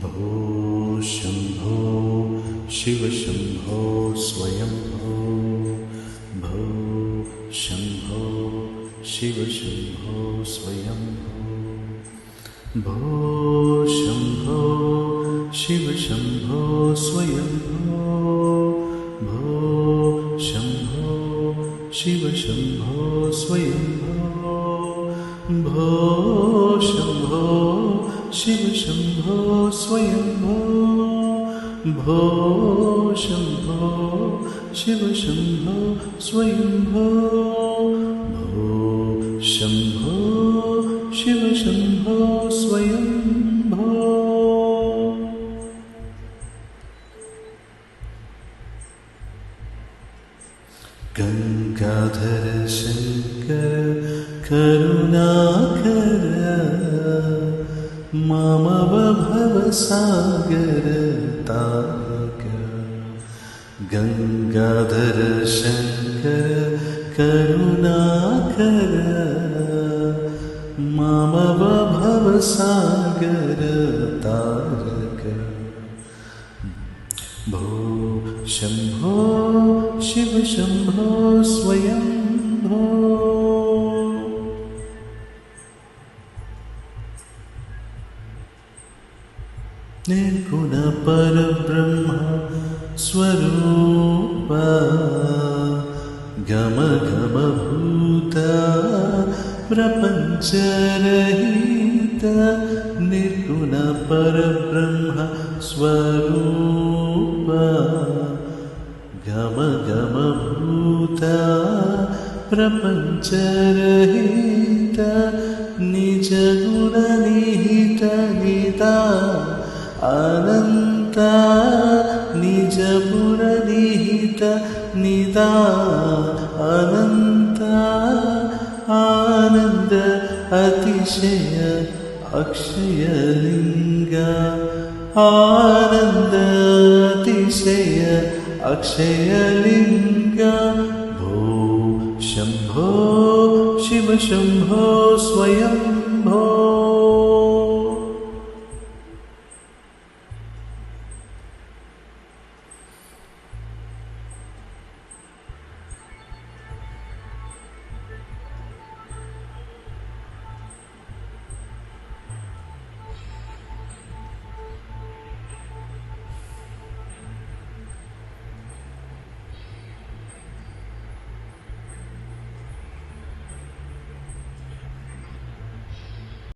भो शम्भो शिव शम्भो स्वयंभो भो शम्भो शिव शम्भो स्वयंभो भो शम्भो शिव शम्भो स्वयंभो भो शम्भो शिव शम्भो स्वयंभो भो शम्भो शिव शम्भो स्वयंभो भो शम्भो शिव शम्भो स्वयंभो भो शम्भो शिव शम्भो स्वयंभो। गंगाधर शंकर करुणाकर मामव भवसागर तारक। गंगाधर शंकर करुणाकर मामव भवसागर तारक। भो शम्भो शिव शम्भो स्वयंभो निर्गुण परब्रह्म स्वरूप गम गम भूत प्रपंचरहित निर्गुण परब्रह्म स्वरूप गम गम भूत प्रपंचरहित निज गुण निहित निदा अनंत निज गुण निहित निदा अनंत आनंद अतिशय अक्षय लिंग आनंद अतिशय अक्षय लिंग। भो शम्भो शिव शम्भो स्वयंभो